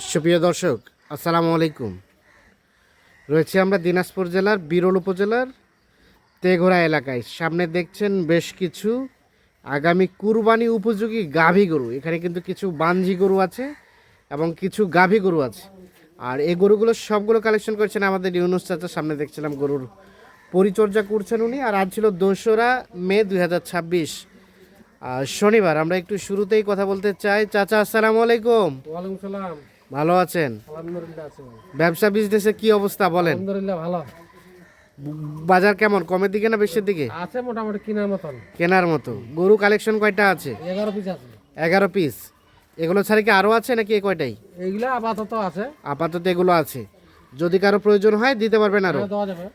সুপ্রিয় দর্শক, আসসালামু আলাইকুম। রয়েছে আমরা দিনাজপুর জেলার বিরল উপজেলার তেঘোড়া এলাকায়। সামনে দেখছেন বেশ কিছু আগামী কুরবানি উপযোগী গাভী গরু। এখানে কিন্তু কিছু বাঞ্জি গরু আছে এবং কিছু গাভী গরু আছে। আর এই গরুগুলো সবগুলো কালেকশন করছেন আমাদের ইউনুস চাচা। সামনে দেখছিলাম গরুর পরিচর্যা করছেন উনি। আর আজ ছিল 2রা মে 2026 শনিবার। আমরা একটু শুরুতেই কথা বলতে চাই। চাচা আসসালামু আলাইকুম। ওয়ালাইকুম সালাম। ভালো আছেন? আলহামদুলিল্লাহ আছি ভাই। ব্যবসা বিজনেসে কি অবস্থা বলেন? আলহামদুলিল্লাহ ভালো বাজার কেমন, কমের দিকে না বেশির দিকে? আছে, মোটামুটি কেনার মতন। কেনার মতো। গরু কালেকশন কয়টা আছে? 11 পিস আছে। 11 পিস। এগুলো ছাড়া কি আরও আছে নাকি এই কয়টাই? এইগুলা আপাতত আছে। আপাতত এগুলো আছে, যদি কারো প্রয়োজন হয় দিতে পারবেন আরও? হ্যাঁ, দেওয়া যাবে।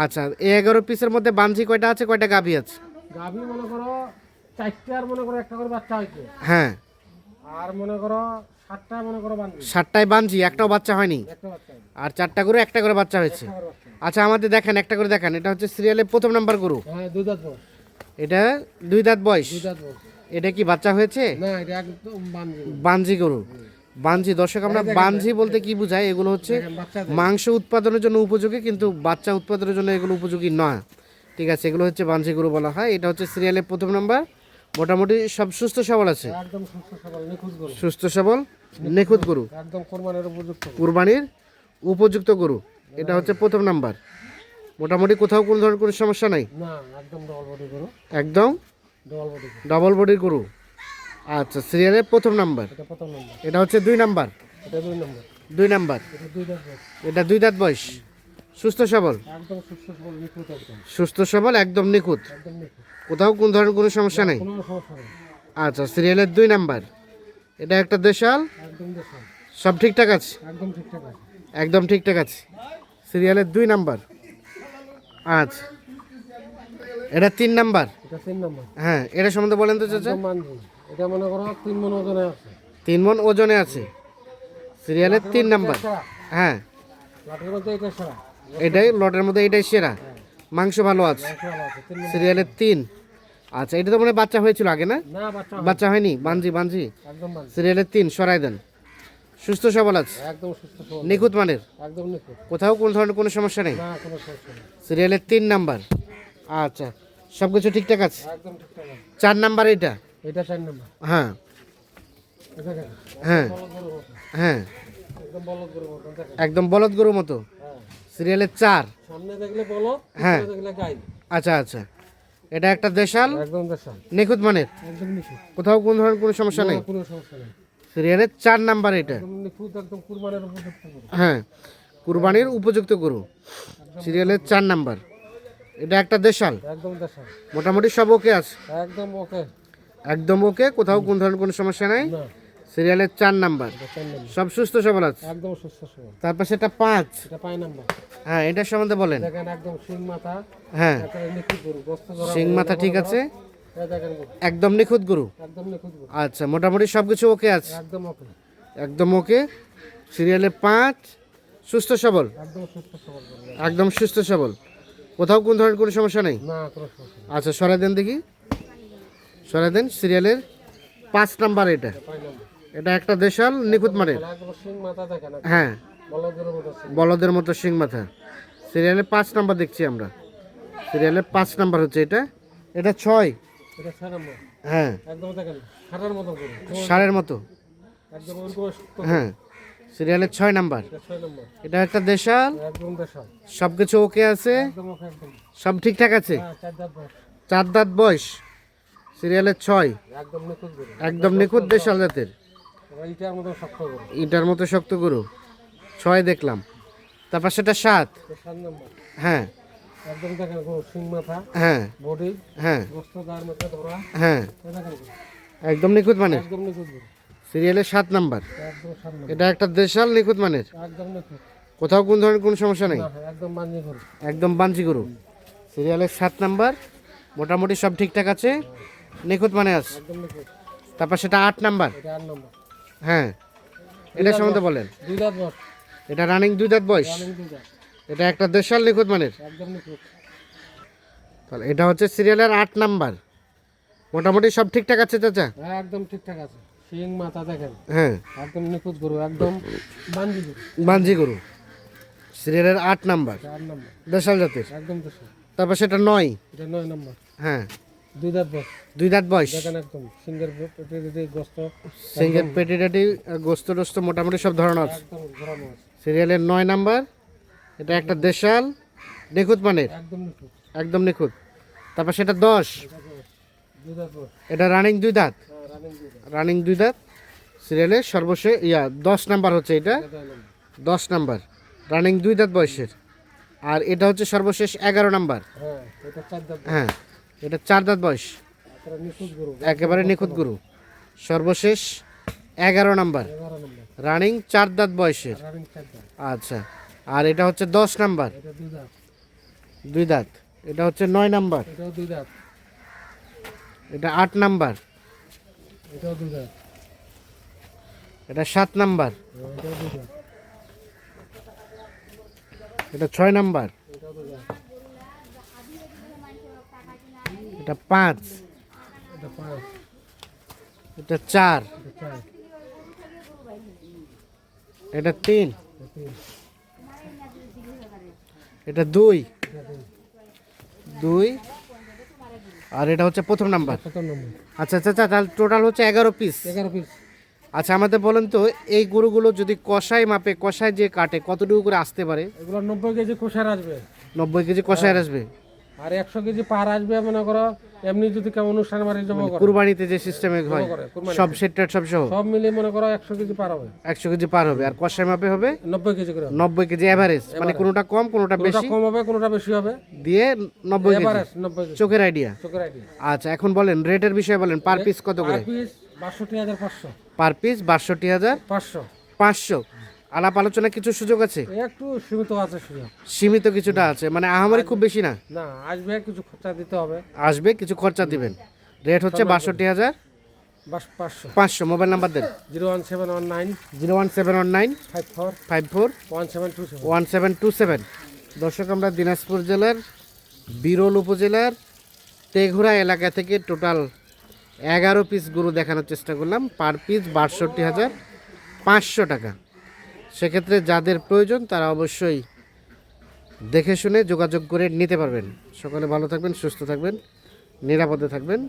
আচ্ছা, এই 11 পিসের মধ্যে বাঞ্জি কয়টা আছে, কয়টা গাভী আছে? গাভী মনে করো 4টে, আর মনে করো একটা করে বাচ্চা হয়েছে। হ্যাঁ, আর মনে করো 7টা মনে করো বান্ধবী, 7টায় বাঞ্জি, একটাও বাচ্চা হয়নি। একটা বাচ্চা হয়েছে। আর 4টা গরু একটা করে বাচ্চা হয়েছে। একটা করে বাচ্চা। আচ্ছা, আমাদের দেখেন, একটা করে দেখান। এটা হচ্ছে সিরিয়ালের প্রথম নাম্বার গরু। হ্যাঁ, 2 দাঁত বয়স। এটা 2 দাঁত বয়স। 2 দাঁত বয়স। এটা কি বাচ্চা হয়েছে? না, এটা একদম বান্ধবী। বাঞ্জি গরু। বাঞ্জি, দর্শক আমরা বাঞ্জি বলতে কি বুঝাই, এগুলো হচ্ছে দেখেন বাচ্চা দেয়। মাংস উৎপাদনের জন্য উপযোগী, কিন্তু বাচ্চা উৎপাদনের জন্য এগুলো উপযোগী নয়। ঠিক আছে, এগুলো হচ্ছে বাঞ্জি গরু বলা হয়। এটা হচ্ছে সিরিয়ালের প্রথম নাম্বার। মোটামুটি সব সুস্থ সবল আছে। একদম সুস্থ সবল নিখুঁত গরু। সুস্থ সবল নিখুঁত গরু, একদম কোরবানির উপযুক্ত গরু। কুরবানির উপযুক্ত গরু। এটা হচ্ছে প্রথম নাম্বার। মোটামুটি কোথাও কোনো ধরনের কোনো সমস্যা নাই। না, একদম ডবল বডি গরু। একদম ডবল বডি গরু। ডাবল বডির গরু। আচ্ছা, সিরিয়ালের প্রথম নাম্বার। এটা প্রথম নম্বর। এটা হচ্ছে 2 নাম্বার। এটা 2 নম্বর। 2 নাম্বার। এটা 2 দাঁত বয়স। এটা 2 দাঁত বয়স। সুস্থ সবল, একদম সুস্থ সবল নিখুঁত একদম। সুস্থ সবল একদম নিখুঁত। একদম নিখুঁত। কোথাও কোন ধরনের কোনো সমস্যা নেই। কোনো সমস্যা নেই। আচ্ছা, সিরিয়ালের 2 নাম্বার। এটা একটা দেশাল। একদম দেশাল। সব ঠিকঠাক আছে? একদম ঠিকঠাক আছে। একদম ঠিকঠাক আছে। সিরিয়ালের 2 নাম্বার। আচ্ছা, এটা 3 নাম্বার। এটা 3 নম্বর। হ্যাঁ, এটা সম্বন্ধে বলেন তো চাচা। একদম মানজি। এটা মনে করো 3 মণ ওজনে আছে। 3 মণ ওজনে আছে। সিরিয়ালের 3 নাম্বার। সেরা। হ্যাঁ, লাঠের মধ্যে এটা সেরা। এটাই লটের মধ্যে এটাই সেরা। মাংস ভালো আছে। মাংস ভালো আছে। 3 নম্বর। সিরিয়ালের 3। আচ্ছা, এটা তো মনে হয় বাচ্চা হয়েছিল আগে না? না, বাচ্চা হবে। বাচ্চা হয়নি। Bungee bungee. একদম মানজি। সিরিয়ালের 3 সরাই দেন। সুস্থ সবল আছে, একদম সুস্থ সবল। নিখুঁত মানের। একদম নিখুঁত। কোথাও কোনো ধরনের কোনো সমস্যা নেই। না, কোনো সমস্যা নেই। সিরিয়ালের 3 নাম্বার। আচ্ছা, সব কিছু ঠিকঠাক আছে। একদম ঠিকঠাক আছে। 4 নাম্বার এটা। এটা 4 নম্বর। হ্যাঁ এটা দেখেন। হ্যাঁ বলদ গরুর মতো। হ্যাঁ, একদম বলদ গরুর মতো দেখেন। একদম বলদ গরুর মতো। হ্যাঁ। সিরিয়ালের 4। সামনে দেখলে বলদ, হ্যাঁ। পিছনে দেখলে গাই। আচ্ছা আচ্ছা, এটা একটা দেশাল, একদম দেশাল। নিখুঁত মানের। একদম নিখুঁত। কোথাও কোনো ধরনের কোনো সমস্যা নেই। না, কোনো সমস্যা নেই। সিরিয়ালের 4 নাম্বার এটা। একদম নিখুঁত, একদম কুরবানির উপযুক্ত গরু। হ্যাঁ, কুরবানির উপযুক্ত গরু। সিরিয়ালের 4 নাম্বার। এটা একটা দেশাল। একদম দেশাল। মোটামুটি সব ওকে আছে। একদম ওকে। একদম ওকে, কোথাও কোনো ধরনের কোনো সমস্যা নাই। না, সিরিয়ালের 4 নাম্বার। এটা 4 নম্বর। সব সুস্থ সবল আছে। একদম সুস্থ সবল। তারপর সেটা 5। এটা 5 নম্বর। হ্যাঁ, এটার সম্বন্ধে বলেন। দেখেন একদম শিং মাথা, হ্যাঁ, একেবারে নিখুঁত গরু। গোস্ত ধরা শিং গরু, মাথা ঠিক আছে, এই দেখেন গরু। একদম নিখুঁত গরু। একদম নিখুঁত গরু। আচ্ছা, মোটামুটি সব কিছু ওকে আছে। একদম ওকে। একদম ওকে। সিরিয়ালের 5, সুস্থ সবল, একদম সুস্থ সবল গরু। একদম সুস্থ সবল। কোথাও কোনো ধরনের কোনো সমস্যা নেই। না, কোনো সমস্যা নেই। আচ্ছা, সরাই দেন দেখি, সরাই দেন। সিরিয়ালের 5 নাম্বার এটা। 5 নম্বর। এটা একটা দেশাল, নিখুঁত মানের। একদম শিং মাথা দেখেন, একদম হ্যাঁ, বলদের মতো শিং। বলদের মতো শিং মাথা। সিরিয়ালের 5 নাম্বার দেখছি আমরা। সিরিয়ালের 5 নাম্বার হচ্ছে এটা। এটা 6। এটা 6 নম্বর। হ্যাঁ, একদম দেখেন খাটার মতো গরু। ষাঁড়ের মতো। একদম ওরকম শক্ত গরু। হ্যাঁ, সিরিয়ালের 6 নাম্বার। এটা 6 নম্বর। এটা একটা দেশাল, একদম দেশাল। সব কিছু ওকে আছে, একদম ওকে, একদম। সব ঠিকঠাক আছে। হ্যাঁ, 4 দাঁত বয়স। 4 দাঁত বয়স। সিরিয়ালের 6, একদম নিখুঁত গরু। একদম নিখুঁত দেশাল জাতের। এইটার মতো শক্ত গরু। ইটার মতো শক্ত গরু। 6 দেখলাম। তারপর সেটা 7। এটা 7 নম্বর। হ্যাঁ একদম দেখেন গরু শিং মাথা, হ্যাঁ বডি, হ্যাঁ গোস্ত গায়ের মধ্যে ধরা। হ্যাঁ, এই দেখেন গরু। একদম নিখুঁত মানের। একদম নিখুঁত গরু। সিরিয়ালের 7 নাম্বার। একদম 7 নম্বর। এটা একটা দেশাল, নিখুঁত মানের। একদম নিখুঁত। কোথাও কোন ধরনের কোনো সমস্যা নেই। না, একদম বাঞ্জি গরু। একদম বাঞ্জি গরু। সিরিয়ালের 7 নাম্বার। মোটামুটি সব ঠিকঠাক আছে, নিখুঁত মানে আছে। একদম নিখুঁত। তারপর সেটা 8 নাম্বার। এটা 8 নম্বর। হ্যাঁ, এটা সম্বন্ধে বলেন। 2 দাঁত বয়স। এটা রানিং 2 দাঁত বয়স। রানিং 2 দাঁত। এটা একটা দেশাল, নিখুঁত মানের। একদম নিখুঁত। তাহলে এটা হচ্ছে সিরিয়ালের 8 নাম্বার। মোটামুটি সব ঠিকঠাক আছে চাচা? হ্যাঁ, একদম ঠিকঠাক আছে। শিং মাথা দেখেন হ্যাঁ, একদম নিখুঁত গরু, একদম বাঞ্জি গরু, বাঞ্জি গরু, সিরিয়ালের 8 নাম্বার, 4 নম্বর, দেশাল জাতের। একদম দেশে। তারপর সেটা 9, এটা 9 নম্বর, হ্যাঁ, 2 দাঁত বয়স, 2 দাঁত বয়স, দেখেন একদম সিঙ্গের পেটে গোস্ত সিঙ্গেল পেটিটাটি, গোস্ত টোস্ত মোটামুটি সব ধরনের আছে। একদম ঘোরানো আছে, সিরিয়ালের 9 নাম্বার, এটা একটা দেশাল নিখুঁত মানের, একদম নিখুঁত। একদম নিখুঁত। তারপর সেটা 10, এটা বয়স 2 দাঁত বয়স, এটা রানিং 2 দাঁত, রানিং 2 দাঁত, রানিং 2 দাঁত। সিরিয়ালের সর্বশেষ 10 নাম্বার হচ্ছে এটা, এটা 10 নম্বর। 10 নাম্বার, রানিং 2 দাঁত বয়সের। আর এটা হচ্ছে সর্বশেষ 11 নাম্বার, হ্যাঁ, এটা 4 দাঁত বয়স, হ্যাঁ, এটা 4 দাঁত বয়স, এটা নিখুঁত গরু, একেবারে নিখুঁত গরু। সর্বশেষ 11 নাম্বার, 11 নম্বর, রানিং 4 দাঁত বয়সের। রানিং 4 দাঁত, আচ্ছা, আর এটা হচ্ছে 10 নাম্বার, এটা 2 দাঁত, 2 দাঁত। এটা হচ্ছে 9 নাম্বার, এটাও 2 দাঁত, এটা 8 নাম্বার, এটাও 2 দাঁত, এটা 7 নাম্বার, এটাও 2 দাঁত, এটা 6 নাম্বার, এটাও 2 দাঁত, এটা 5, এটা 5, এটা 4, এটা 4, এটা 3, এটা 3, এটা 2, এটা 2, 2, আর এটা হচ্ছে প্রথম নাম্বার। 17 নম্বর, আচ্ছা আচ্ছা আচ্ছা, তাহলে টোটাল হচ্ছে 11 পিস। 11 পিস। আচ্ছা, আমাদের বলেন তো, এই গরুগুলো যদি কষাই মাপে, কষায় যে কাটে, কতটুকু করে আসতে পারে? এগুলো 90 কেজি কোষার আসবে, 90 কেজি কষায় আসবে। আর 100 কেজি পার আসবে মনে করো, এমনি যদি কেউ অনুষ্ঠান বাড়ি জমা করে, কুরবানিতে যে সিস্টেমে হয়, করে, কুরবানিতে। সব সেট টেট সব সহ সব মিলিয়ে মনে করো 100 কেজি পার হবে, 100 কেজি পার হবে। আর কষাই মাপে হবে 90 কেজি করে হবে। 90 কেজি এভারেজ, মানে কোনোটা কম কোনোটা কোনোটা বেশি কম হবে, কোনোটা বেশি হবে, দিয়ে 90 কেজি, এভারেজ 90 কেজি, চোখের আইডিয়া। চোখের আইডিয়া। আচ্ছা, এখন বলেন রেটের বিষয়ে বলেন, পার পিস কত করে? Per piece 62,500, per piece 62,500। 500, আলাপ আলোচনা কিছু সুযোগ আছে? একটু সীমিত আছে সুযোগ, সীমিত কিছুটা আছে, মানে আহামরি খুব বেশি না। না আসবে, কিছু খরচা দিতে হবে, আসবে, কিছকিছু খরচা দিবেন। রেট হচ্ছে 500, 62,500। মোবাইল নাম্বার দেন। 01719 01719 54 54 1727। 1727। দর্শক, আমরা দিনাজপুর জেলার বিরল উপজেলার তেঘুরা এলাকা থেকে টোটাল 11 পিস গরু দেখানোর চেষ্টা করলাম। পার পিস 62,500 টাকা। সেক্ষেত্রে যাদের প্রয়োজন তারা অবশ্যই দেখে শুনে যোগাযোগ করে নিতে পারবেন। সকলে ভালো থাকবেন, সুস্থ থাকবেন, নিরাপদে থাকবেন।